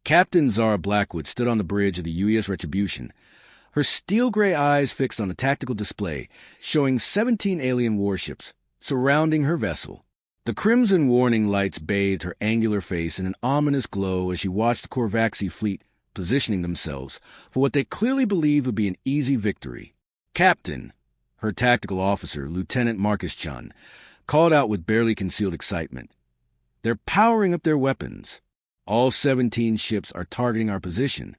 Captain Zara Blackwood stood on the bridge of the UES Retribution, her steel-gray eyes fixed on a tactical display showing 17 alien warships surrounding her vessel. The crimson warning lights bathed her angular face in an ominous glow as she watched the Korvaxi fleet positioning themselves for what they clearly believed would be an easy victory. "Captain," her tactical officer, Lieutenant Marcus Chun, called out with barely concealed excitement. "They're powering up their weapons. All 17 ships are targeting our position."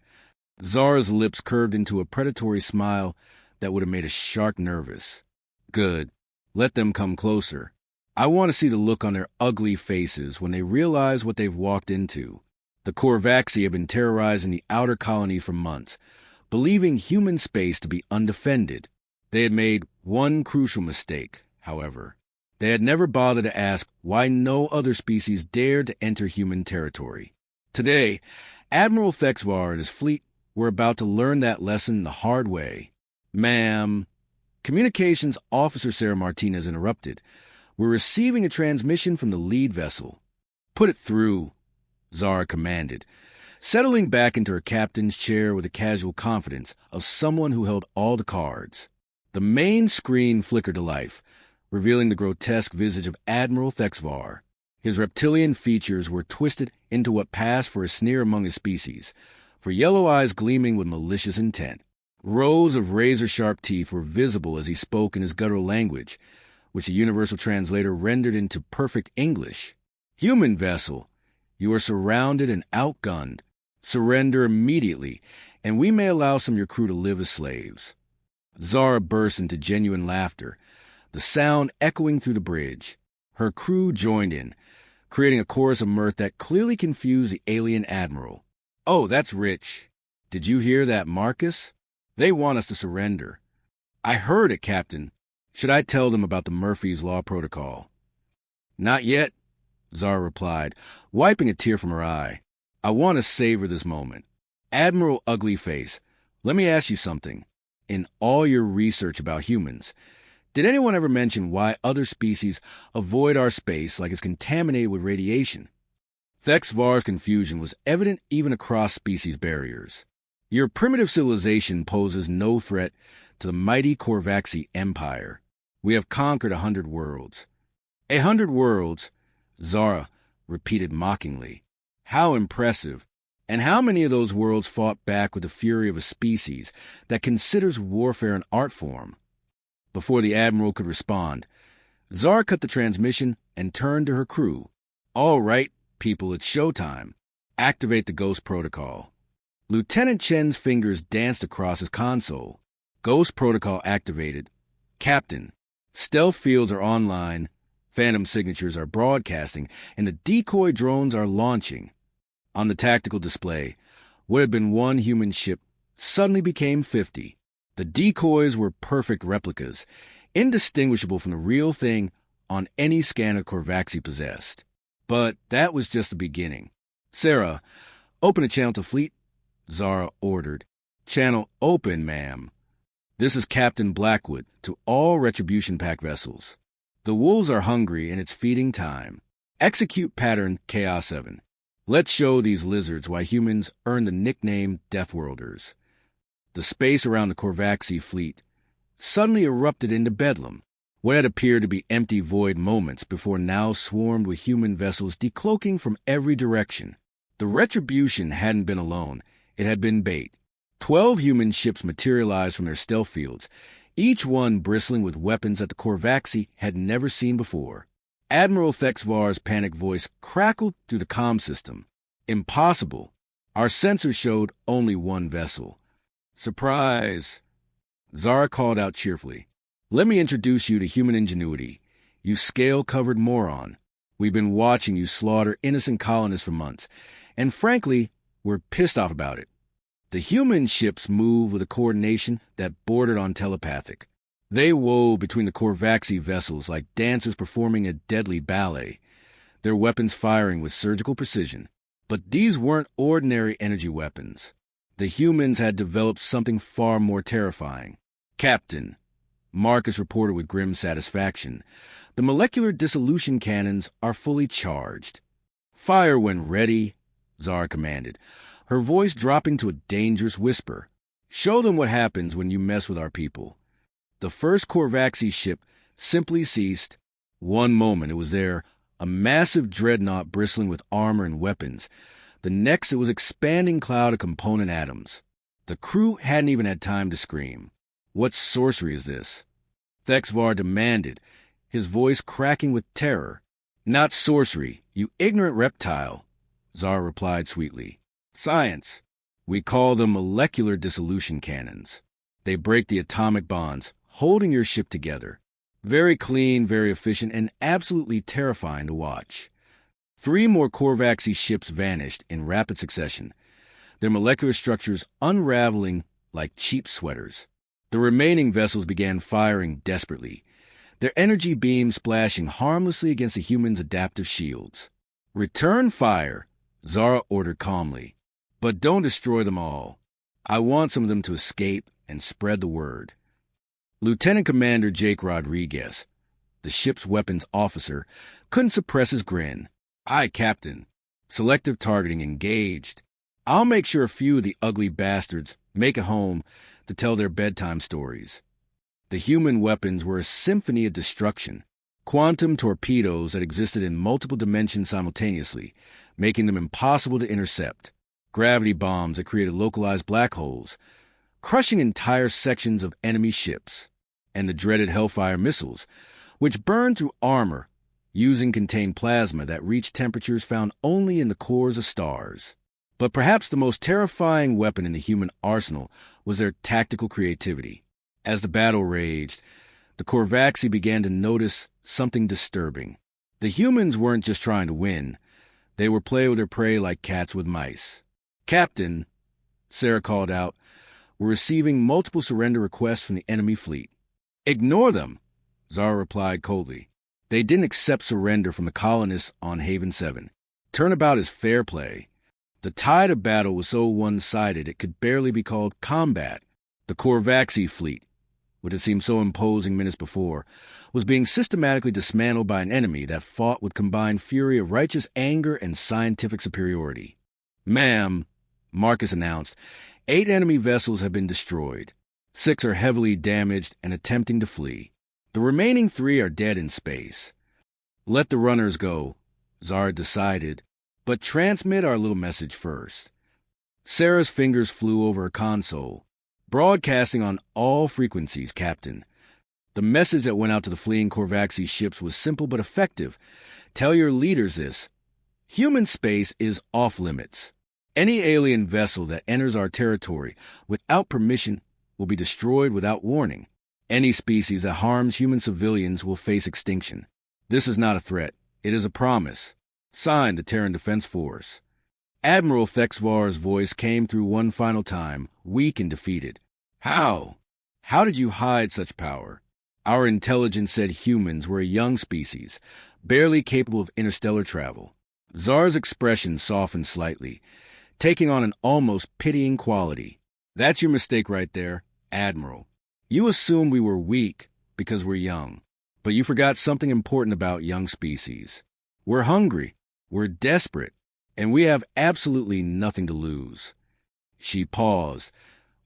Zara's lips curved into a predatory smile that would have made a shark nervous. "Good. Let them come closer. I want to see the look on their ugly faces when they realize what they've walked into." The Korvaxi had been terrorizing the outer colony for months, believing human space to be undefended. They had made one crucial mistake, however. They had never bothered to ask why no other species dared to enter human territory. Today, Admiral Thexvar and his fleet were about to learn that lesson the hard way. "Ma'am," Communications Officer Sarah Martinez interrupted. "We're receiving a transmission from the lead vessel." "Put it through," Zara commanded, settling back into her captain's chair with the casual confidence of someone who held all the cards. The main screen flickered to life, revealing the grotesque visage of Admiral Thexvar. His reptilian features were twisted into what passed for a sneer among his species, for yellow eyes gleaming with malicious intent. Rows of razor-sharp teeth were visible as he spoke in his guttural language, which a universal translator rendered into perfect English. "Human vessel, you are surrounded and outgunned. Surrender immediately, and we may allow some of your crew to live as slaves." Zara burst into genuine laughter, the sound echoing through the bridge. Her crew joined in, creating a chorus of mirth that clearly confused the alien admiral. "Oh, that's rich. Did you hear that, Marcus? They want us to surrender." "I heard it, Captain. Should I tell them about the Murphy's Law Protocol?" "Not yet," Zara replied, wiping a tear from her eye. "I want to savor this moment. Admiral Uglyface, let me ask you something. In all your research about humans, did anyone ever mention why other species avoid our space like it's contaminated with radiation?" Thexvar's confusion was evident even across species barriers. "Your primitive civilization poses no threat to the mighty Korvaxi Empire. We have conquered 100 worlds." "100 worlds," Zara repeated mockingly. "How impressive. And how many of those worlds fought back with the fury of a species that considers warfare an art form?" Before the Admiral could respond, Zara cut the transmission and turned to her crew. "All right, people, it's showtime. Activate the Ghost Protocol." Lieutenant Chen's fingers danced across his console. "Ghost Protocol activated. Captain, stealth fields are online, phantom signatures are broadcasting, and the decoy drones are launching." On the tactical display, what had been one human ship suddenly became 50. The decoys were perfect replicas, indistinguishable from the real thing on any scanner Korvaxi possessed. But that was just the beginning. "Sarah, open a channel to fleet," Zara ordered. "Channel open, ma'am. This is Captain Blackwood to all Retribution Pack vessels. The wolves are hungry and it's feeding time. Execute pattern Chaos 7. Let's show these lizards why humans earned the nickname Deathworlders." The space around the Korvaxi fleet suddenly erupted into bedlam. What had appeared to be empty void moments before now swarmed with human vessels decloaking from every direction. The Retribution hadn't been alone. It had been bait. 12 human ships materialized from their stealth fields, each one bristling with weapons that the Korvaxi had never seen before. Admiral Thexvar's panicked voice crackled through the comm system. "Impossible. Our sensors showed only one vessel." "Surprise!" Zara called out cheerfully. "Let me introduce you to human ingenuity, you scale-covered moron. We've been watching you slaughter innocent colonists for months, and frankly, we're pissed off about it." The human ships moved with a coordination that bordered on telepathic. They wove between the Korvaxi vessels like dancers performing a deadly ballet, their weapons firing with surgical precision. But these weren't ordinary energy weapons. The humans had developed something far more terrifying. "Captain," Marcus reported with grim satisfaction, "the molecular dissolution cannons are fully charged." "Fire when ready," Zara commanded, her voice dropping to a dangerous whisper. Show them what happens when you mess with our people. The first Korvaxi ship simply ceased. One moment it was there, a massive dreadnought bristling with armor and weapons. The next it was expanding cloud of component atoms. The crew hadn't even had time to scream. What sorcery is this? Thexvar demanded, his voice cracking with terror. Not sorcery, you ignorant reptile, Zara replied sweetly. Science. We call them molecular dissolution cannons. They break the atomic bonds, holding your ship together. Very clean, very efficient, and absolutely terrifying to watch. 3 more Korvaxi ships vanished in rapid succession, their molecular structures unraveling like cheap sweaters. The remaining vessels began firing desperately, their energy beams splashing harmlessly against the humans' adaptive shields. Return fire, Zara ordered calmly. But don't destroy them all. I want some of them to escape and spread the word. Lieutenant Commander Jake Rodriguez, the ship's weapons officer, couldn't suppress his grin. Aye, Captain. Selective targeting engaged. I'll make sure a few of the ugly bastards make it home to tell their bedtime stories. The human weapons were a symphony of destruction, quantum torpedoes that existed in multiple dimensions simultaneously, making them impossible to intercept. Gravity bombs that created localized black holes, crushing entire sections of enemy ships, and the dreaded Hellfire missiles, which burned through armor, using contained plasma that reached temperatures found only in the cores of stars. But perhaps the most terrifying weapon in the human arsenal was their tactical creativity. As the battle raged, the Korvaxi began to notice something disturbing. The humans weren't just trying to win. They were playing with their prey like cats with mice. Captain, Sarah called out, we're receiving multiple surrender requests from the enemy fleet. Ignore them, Zara replied coldly. They didn't accept surrender from the colonists on Haven 7. Turnabout is fair play. The tide of battle was so one-sided it could barely be called combat. The Korvaxi fleet, which had seemed so imposing minutes before, was being systematically dismantled by an enemy that fought with combined fury of righteous anger and scientific superiority. Ma'am, Marcus announced, 8 enemy vessels have been destroyed. 6 are heavily damaged and attempting to flee. The remaining 3 are dead in space. Let the runners go, Zara decided, but transmit our little message first. Sarah's fingers flew over her console. Broadcasting on all frequencies, Captain. The message that went out to the fleeing Korvaxi ships was simple but effective. Tell your leaders this. Human space is off limits. Any alien vessel that enters our territory without permission will be destroyed without warning. Any species that harms human civilians will face extinction. This is not a threat. It is a promise. Signed, the Terran Defense Force. Admiral Thexvar's voice came through one final time, weak and defeated. How? How did you hide such power? Our intelligence said humans were a young species, barely capable of interstellar travel. Zara's expression softened slightly, taking on an almost pitying quality. That's your mistake right there, Admiral. You assumed we were weak because we're young, but you forgot something important about young species. We're hungry, we're desperate, and we have absolutely nothing to lose. She paused,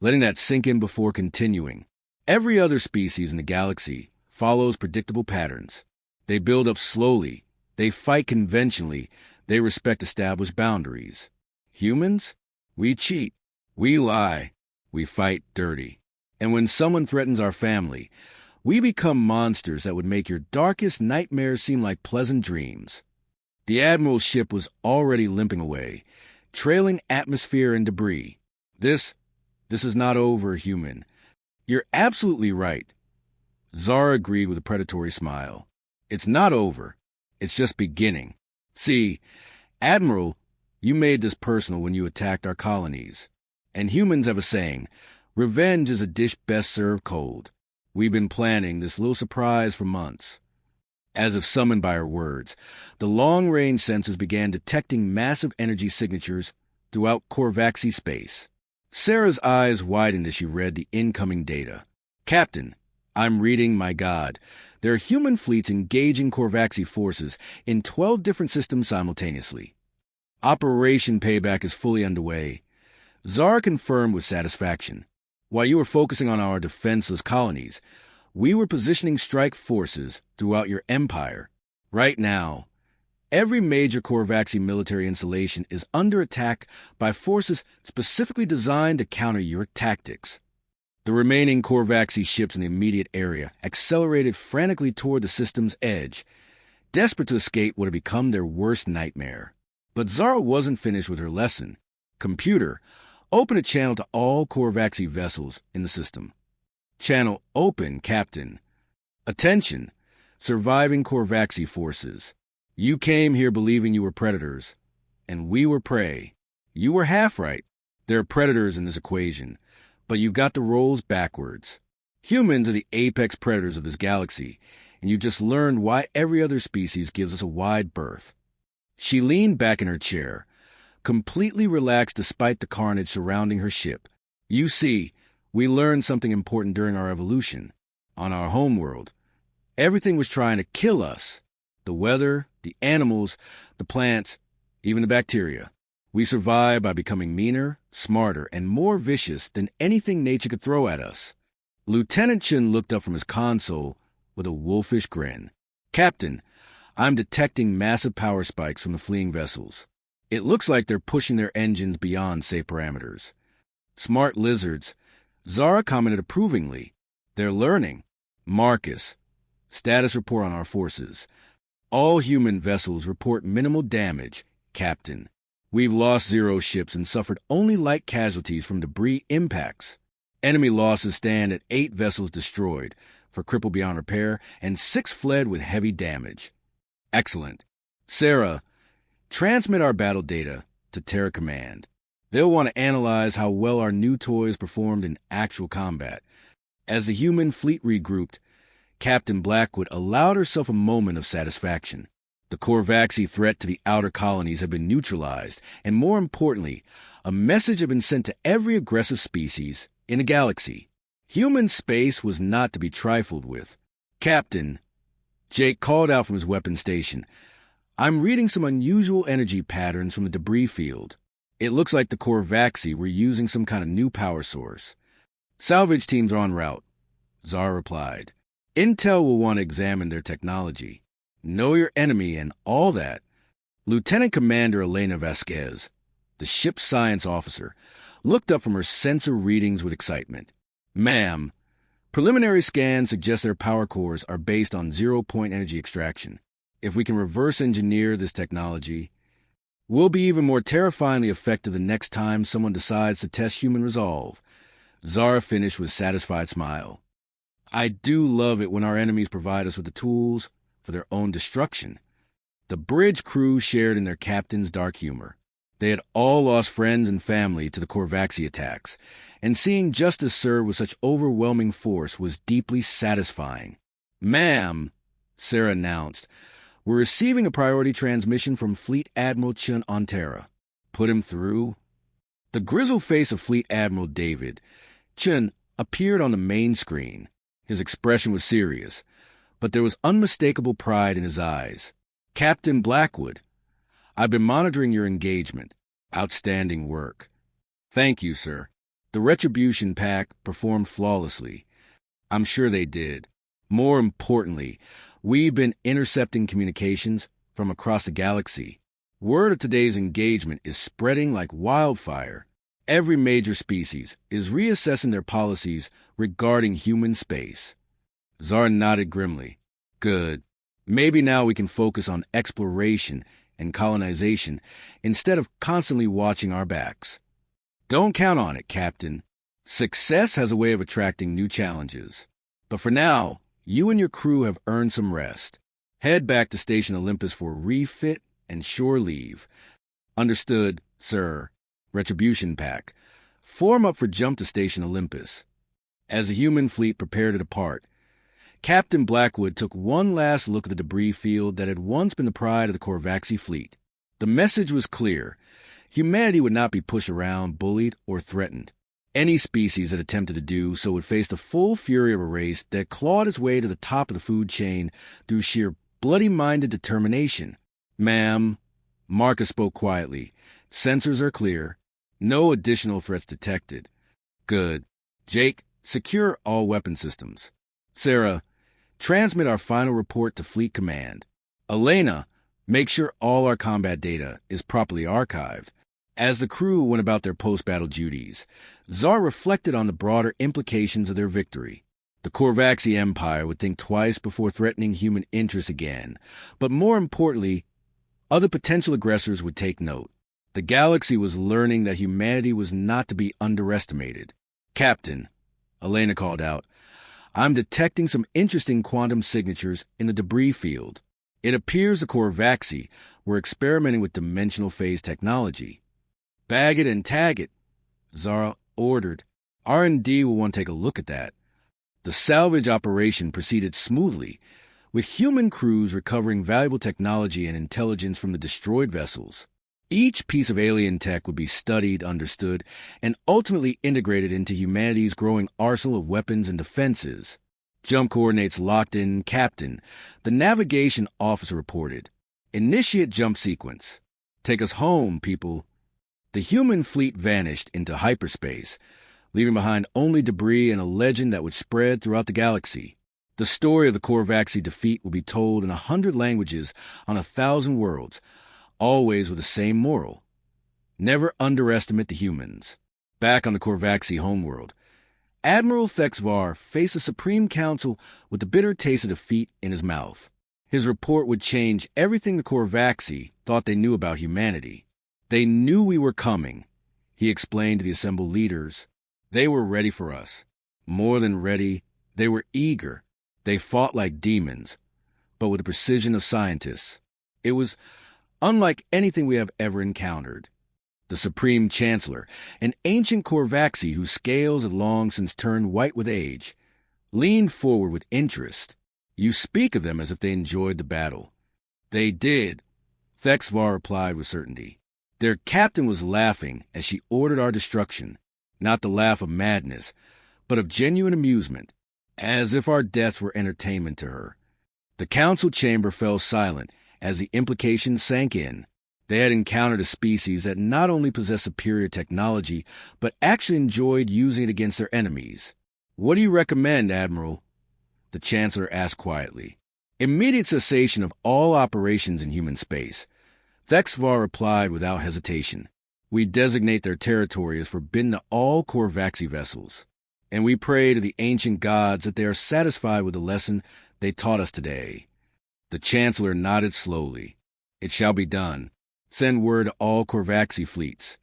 letting that sink in before continuing. Every other species in the galaxy follows predictable patterns. They build up slowly, they fight conventionally, they respect established boundaries. Humans? We cheat, we lie, we fight dirty. And when someone threatens our family, we become monsters that would make your darkest nightmares seem like pleasant dreams. The Admiral's ship was already limping away, trailing atmosphere and debris. This is not over, human. You're absolutely right. Zara agreed with a predatory smile. It's not over. It's just beginning. See, Admiral, you made this personal when you attacked our colonies. And humans have a saying, revenge is a dish best served cold. We've been planning this little surprise for months. As if summoned by her words, the long-range sensors began detecting massive energy signatures throughout Korvaxi space. Sarah's eyes widened as she read the incoming data. Captain, I'm reading, my God. There are human fleets engaging Korvaxi forces in 12 different systems simultaneously. Operation Payback is fully underway. Zara confirmed with satisfaction. While you were focusing on our defenseless colonies, we were positioning strike forces throughout your empire. Right now, every major Korvaxi military installation is under attack by forces specifically designed to counter your tactics. The remaining Korvaxi ships in the immediate area accelerated frantically toward the system's edge, desperate to escape what had become their worst nightmare. But Zara wasn't finished with her lesson. Computer, open a channel to all Korvaxi vessels in the system. Channel open, Captain. Attention, surviving Korvaxi forces. You came here believing you were predators, and we were prey. You were half right. There are predators in this equation, but you've got the roles backwards. Humans are the apex predators of this galaxy, and you just learned why every other species gives us a wide berth. She leaned back in her chair, completely relaxed despite the carnage surrounding her ship. You see, we learned something important during our evolution. On our homeworld, everything was trying to kill us. The weather, the animals, the plants, even the bacteria. We survived by becoming meaner, smarter, and more vicious than anything nature could throw at us. Lieutenant Chen looked up from his console with a wolfish grin. Captain, I'm detecting massive power spikes from the fleeing vessels. It looks like they're pushing their engines beyond safe parameters. Smart lizards. Zara commented approvingly. They're learning. Marcus. Status report on our forces. All human vessels report minimal damage, Captain. We've lost 0 ships and suffered only light casualties from debris impacts. Enemy losses stand at 8 vessels destroyed, for crippled beyond repair, and 6 fled with heavy damage. Excellent. Sarah, transmit our battle data to Terra Command. They'll want to analyze how well our new toys performed in actual combat. As the human fleet regrouped, Captain Blackwood allowed herself a moment of satisfaction. The Korvaxi threat to the outer colonies had been neutralized, and more importantly, a message had been sent to every aggressive species in the galaxy. Human space was not to be trifled with. Captain, Jake called out from his weapon station, I'm reading some unusual energy patterns from the debris field. It looks like the Korvaxi were using some kind of new power source. Salvage teams are en route, Zara replied. Intel will want to examine their technology. Know your enemy and all that. Lieutenant Commander Elena Vasquez, the ship's science officer, looked up from her sensor readings with excitement. Ma'am, preliminary scans suggest their power cores are based on 0-point energy extraction. If we can reverse engineer this technology, we'll be even more terrifyingly effective the next time someone decides to test human resolve. Zara finished with a satisfied smile. I do love it when our enemies provide us with the tools for their own destruction. The bridge crew shared in their captain's dark humor. They had all lost friends and family to the Korvaxi attacks, and seeing justice served with such overwhelming force was deeply satisfying. Ma'am, Sarah announced, we're receiving a priority transmission from Fleet Admiral Chen on Terra. Put him through. The grizzled face of Fleet Admiral David Chen appeared on the main screen. His expression was serious, but there was unmistakable pride in his eyes. Captain Blackwood, I've been monitoring your engagement. Outstanding work. Thank you, sir. The Retribution pack performed flawlessly. I'm sure they did. More importantly, we've been intercepting communications from across the galaxy. Word of today's engagement is spreading like wildfire. Every major species is reassessing their policies regarding human space. Zara nodded grimly. Good. Maybe now we can focus on exploration and colonization instead of constantly watching our backs. Don't count on it, Captain. Success has a way of attracting new challenges. But for now, you and your crew have earned some rest. Head back to Station Olympus for refit and shore leave. Understood, sir. Retribution pack. Form up for jump to Station Olympus. As the human fleet prepared to depart, Captain Blackwood took one last look at the debris field that had once been the pride of the Korvaxi fleet. The message was clear. Humanity would not be pushed around, bullied, or threatened. Any species that attempted to do so would face the full fury of a race that clawed its way to the top of the food chain through sheer bloody-minded determination. Ma'am, Marcus spoke quietly. Sensors are clear. No additional threats detected. Good. Jake, secure all weapon systems. Sarah, transmit our final report to Fleet Command. Elena, make sure all our combat data is properly archived. As the crew went about their post-battle duties, Zara reflected on the broader implications of their victory. The Korvaxi Empire would think twice before threatening human interests again, but more importantly, other potential aggressors would take note. The galaxy was learning that humanity was not to be underestimated. Captain, Elena called out, I'm detecting some interesting quantum signatures in the debris field. It appears the Korvaxi were experimenting with dimensional phase technology. Bag it and tag it, Zara ordered. R&D will want to take a look at that. The salvage operation proceeded smoothly, with human crews recovering valuable technology and intelligence from the destroyed vessels. Each piece of alien tech would be studied, understood, and ultimately integrated into humanity's growing arsenal of weapons and defenses. Jump coordinates locked in, Captain. The navigation officer reported. Initiate jump sequence. Take us home, people. The human fleet vanished into hyperspace, leaving behind only debris and a legend that would spread throughout the galaxy. The story of the Korvaxi defeat will be told in 100 languages on 1,000 worlds, always with the same moral. Never underestimate the humans. Back on the Korvaxi homeworld, Admiral Thexvar faced the Supreme Council with the bitter taste of defeat in his mouth. His report would change everything the Korvaxi thought they knew about humanity. They knew we were coming, he explained to the assembled leaders. They were ready for us. More than ready, they were eager. They fought like demons, but with the precision of scientists. It was unlike anything we have ever encountered. The Supreme Chancellor, an ancient Korvaxi whose scales had long since turned white with age, leaned forward with interest. You speak of them as if they enjoyed the battle. They did, Thexvar replied with certainty. Their captain was laughing as she ordered our destruction, not the laugh of madness, but of genuine amusement, as if our deaths were entertainment to her. The council chamber fell silent as the implications sank in. They had encountered a species that not only possessed superior technology, but actually enjoyed using it against their enemies. What do you recommend, Admiral? The Chancellor asked quietly. Immediate cessation of all operations in human space. Thexvar replied without hesitation. We designate their territory as forbidden to all Korvaxi vessels, and we pray to the ancient gods that they are satisfied with the lesson they taught us today. The Chancellor nodded slowly. It shall be done. Send word to all Korvaxi fleets.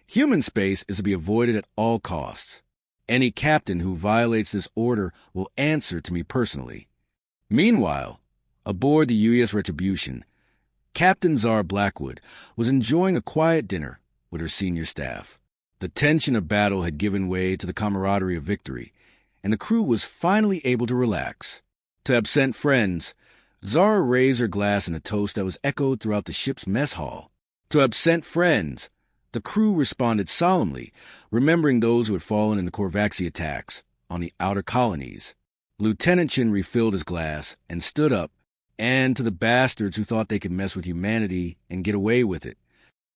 Human space is to be avoided at all costs. Any captain who violates this order will answer to me personally. Meanwhile, aboard the UES Retribution, Captain Zara Blackwood was enjoying a quiet dinner with her senior staff. The tension of battle had given way to the camaraderie of victory, and the crew was finally able to relax. To absent friends, Zara raised her glass in a toast that was echoed throughout the ship's mess hall. To absent friends, the crew responded solemnly, remembering those who had fallen in the Korvaxi attacks on the outer colonies. Lieutenant Chin refilled his glass and stood up, and to the bastards who thought they could mess with humanity and get away with it.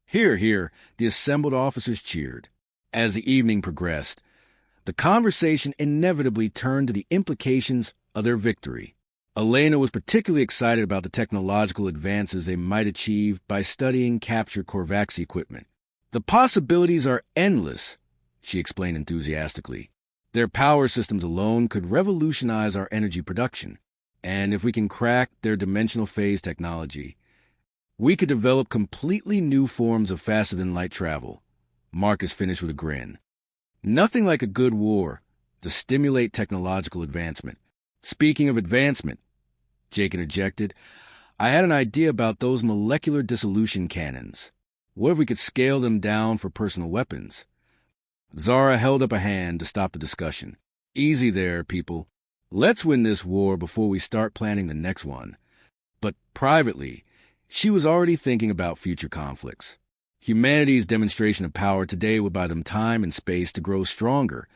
Hear, hear, the assembled officers cheered. As the evening progressed, the conversation inevitably turned to the implications of their victory. Elena was particularly excited about the technological advances they might achieve by studying captured Korvaxi equipment. The possibilities are endless, she explained enthusiastically. Their power systems alone could revolutionize our energy production. And if we can crack their dimensional phase technology, we could develop completely new forms of faster-than-light travel. Marcus finished with a grin. Nothing like a good war to stimulate technological advancement. Speaking of advancement, Jake interjected, I had an idea about those molecular dissolution cannons. What if we could scale them down for personal weapons? Zara held up a hand to stop the discussion. Easy there, people. Let's win this war before we start planning the next one. But privately, she was already thinking about future conflicts. Humanity's demonstration of power today would buy them time and space to grow stronger,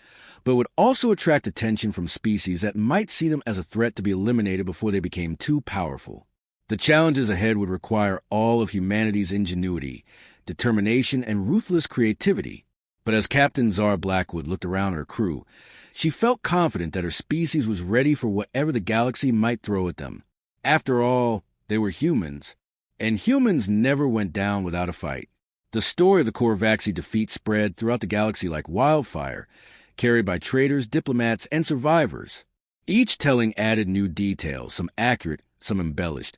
but would also attract attention from species that might see them as a threat to be eliminated before they became too powerful. The challenges ahead would require all of humanity's ingenuity, determination, and ruthless creativity. But as Captain Zara Blackwood looked around her crew, she felt confident that her species was ready for whatever the galaxy might throw at them. After all, they were humans, and humans never went down without a fight. The story of the Korvaxi defeat spread throughout the galaxy like wildfire, carried by traders, diplomats, and survivors. Each telling added new details, some accurate, some embellished,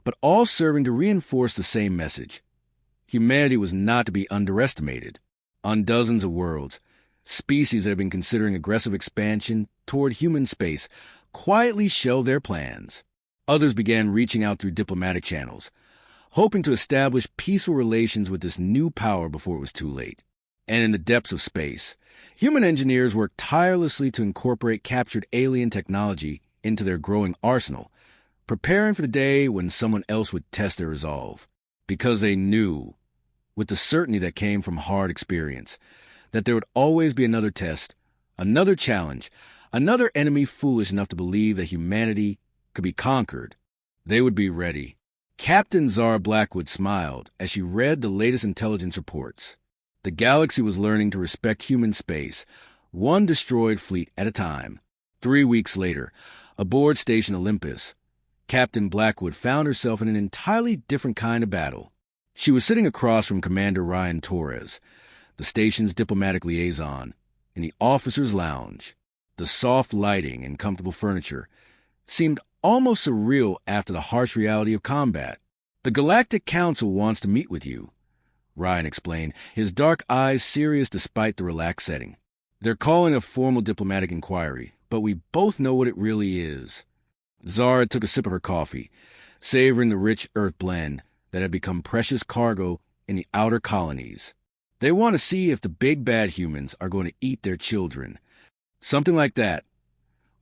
but all serving to reinforce the same message. Humanity was not to be underestimated. On dozens of worlds, species that have been considering aggressive expansion toward human space quietly shelved their plans. Others began reaching out through diplomatic channels, hoping to establish peaceful relations with this new power before it was too late. And in the depths of space, human engineers worked tirelessly to incorporate captured alien technology into their growing arsenal, preparing for the day when someone else would test their resolve. Because they knew, with the certainty that came from hard experience, that there would always be another test, another challenge, another enemy foolish enough to believe that humanity could be conquered. They would be ready. Captain Zara Blackwood smiled as she read the latest intelligence reports. The galaxy was learning to respect human space, one destroyed fleet at a time. 3 weeks later, aboard Station Olympus, Captain Blackwood found herself in an entirely different kind of battle. She was sitting across from Commander Ryan Torres, the station's diplomatic liaison, in the officer's lounge. The soft lighting and comfortable furniture seemed almost surreal after the harsh reality of combat. "The Galactic Council wants to meet with you," Ryan explained, his dark eyes serious despite the relaxed setting. "They're calling a formal diplomatic inquiry, but we both know what it really is." Zara took a sip of her coffee, savoring the rich earth blend that had become precious cargo in the outer colonies. "They want to see if the big bad humans are going to eat their children." "Something like that,"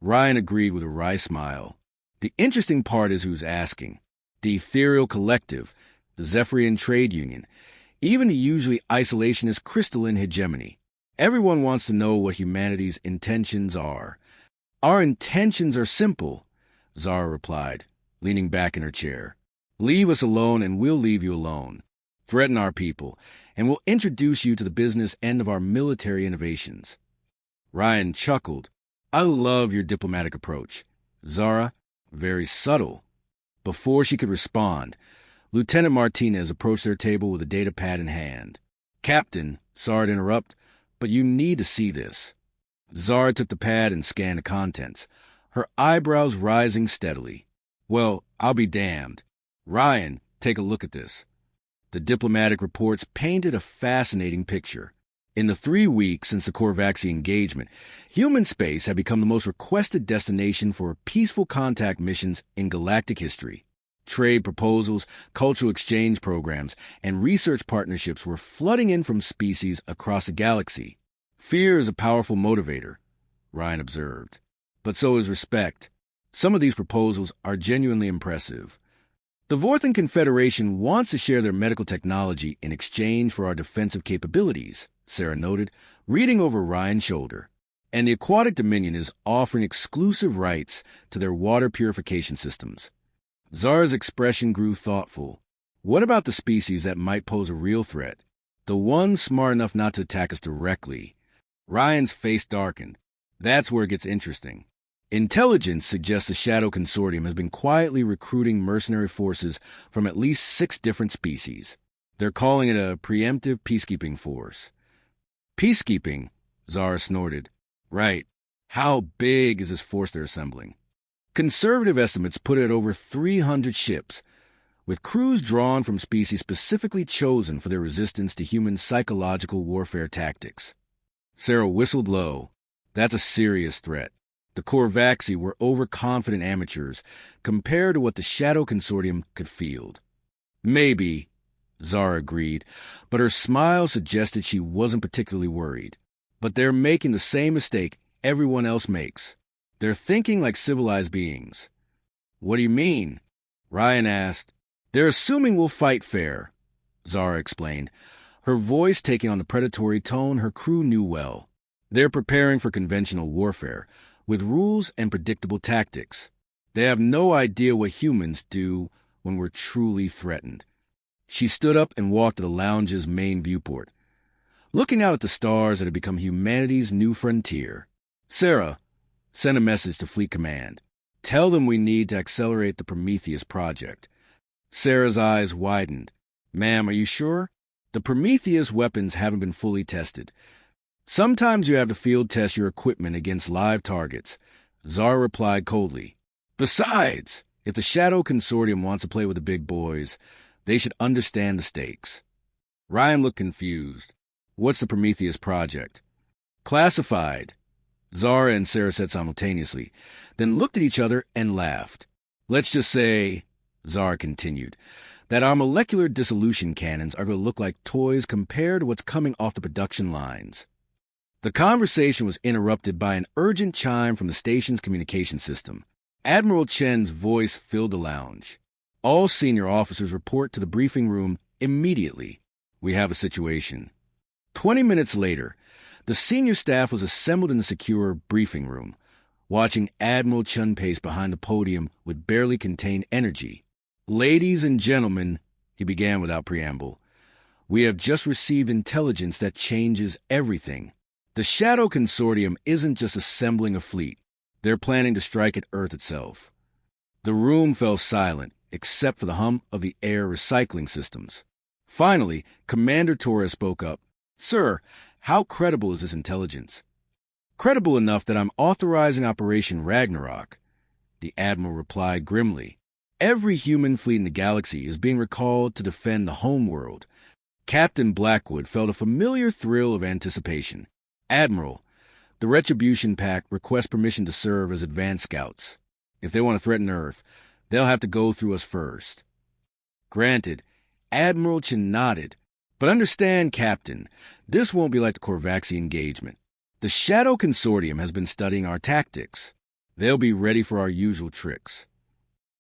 Ryan agreed with a wry smile. "The interesting part is who's asking. The ethereal collective, the Zephyrian Trade Union, even the usually isolationist crystalline hegemony. Everyone wants to know what humanity's intentions are." "Our intentions are simple," Zara replied, leaning back in her chair. "Leave us alone and we'll leave you alone. Threaten our people, and we'll introduce you to the business end of our military innovations." Ryan chuckled. "I love your diplomatic approach, Zara. Very subtle." Before she could respond, Lieutenant Martinez approached their table with a data pad in hand. "Captain, sorry to interrupt, but you need to see this." Zara took the pad and scanned the contents, her eyebrows rising steadily. "Well, I'll be damned. Ryan, take a look at this." The diplomatic reports painted a fascinating picture. In the 3 weeks since the Korvaxi engagement, human space had become the most requested destination for peaceful contact missions in galactic history. Trade proposals, cultural exchange programs, and research partnerships were flooding in from species across the galaxy. "Fear is a powerful motivator," Ryan observed. "But so is respect. Some of these proposals are genuinely impressive. The Vorthan Confederation wants to share their medical technology in exchange for our defensive capabilities," Sarah noted, reading over Ryan's shoulder. "And the Aquatic Dominion is offering exclusive rights to their water purification systems." Zara's expression grew thoughtful. "What about the species that might pose a real threat? The ones smart enough not to attack us directly?" Ryan's face darkened. "That's where it gets interesting. Intelligence suggests the Shadow Consortium has been quietly recruiting mercenary forces from at least 6 different species. They're calling it a preemptive peacekeeping force." "Peacekeeping?" Zara snorted. "Right. How big is this force they're assembling?" Conservative estimates put it at over 300 ships, with crews drawn from species specifically chosen for their resistance to human psychological warfare tactics. Sarah whistled low. "That's a serious threat. The Korvaxi were overconfident amateurs compared to what the Shadow Consortium could field." "Maybe," Zara agreed, but her smile suggested she wasn't particularly worried. "But they're making the same mistake everyone else makes. They're thinking like civilized beings." "What do you mean?" Ryan asked. "They're assuming we'll fight fair," Zara explained, her voice taking on the predatory tone her crew knew well. "They're preparing for conventional warfare, with rules and predictable tactics. They have no idea what humans do when we're truly threatened. She stood up and walked to the lounge's main viewport, looking out at the stars that had become humanity's new frontier. Sarah, send a message to Fleet Command. Tell them we need to accelerate the Prometheus project. Sarah's eyes widened. Ma'am, are you sure? The Prometheus weapons haven't been fully tested. Sometimes you have to field test your equipment against live targets. Zara replied coldly. Besides, if the Shadow Consortium wants to play with the big boys, they should understand the stakes. Ryan looked confused. What's the Prometheus project? Classified, Zara and Sarah said simultaneously, then looked at each other and laughed. Let's just say, Zara continued, that our molecular dissolution cannons are going to look like toys compared to what's coming off the production lines. The conversation was interrupted by an urgent chime from the station's communication system. Admiral Chen's voice filled the lounge. All senior officers report to the briefing room immediately. We have a situation. 20 minutes later, the senior staff was assembled in the secure briefing room, watching Admiral Chen pace behind the podium with barely contained energy. Ladies and gentlemen, he began without preamble, we have just received intelligence that changes everything. The Shadow Consortium isn't just assembling a fleet. They're planning to strike at Earth itself. The room fell silent, except for the hum of the air recycling systems. Finally, Commander Torres spoke up. Sir, how credible is this intelligence? Credible enough that I'm authorizing Operation Ragnarok, the Admiral replied grimly. Every human fleet in the galaxy is being recalled to defend the homeworld. Captain Blackwood felt a familiar thrill of anticipation. Admiral, the Retribution Pact requests permission to serve as advanced scouts. If they want to threaten Earth, they'll have to go through us first. Granted, Admiral Chen nodded. But understand, Captain, this won't be like the Korvaxi engagement. The Shadow Consortium has been studying our tactics. They'll be ready for our usual tricks.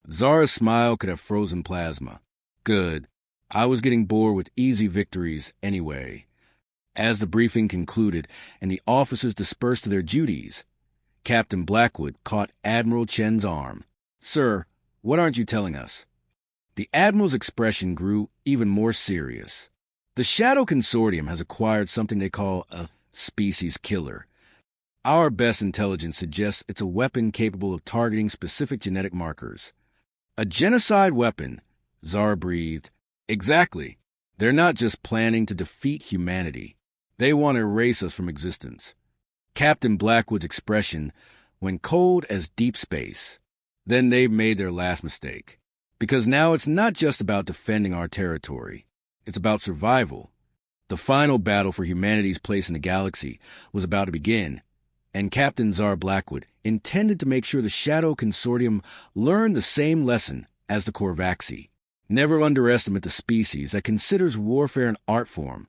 Zara's smile could have frozen plasma. Good. I was getting bored with easy victories anyway. As the briefing concluded and the officers dispersed to their duties, Captain Blackwood caught Admiral Chen's arm. Sir, what aren't you telling us? The Admiral's expression grew even more serious. The Shadow Consortium has acquired something they call a species killer. Our best intelligence suggests it's a weapon capable of targeting specific genetic markers. A genocide weapon, Zara breathed. Exactly. They're not just planning to defeat humanity. They want to erase us from existence. Captain Blackwood's expression went cold as deep space. Then they've made their last mistake. Because now it's not just about defending our territory. It's about survival. The final battle for humanity's place in the galaxy was about to begin, and Captain Zara Blackwood intended to make sure the Shadow Consortium learned the same lesson as the Korvaxi. Never underestimate the species that considers warfare an art form,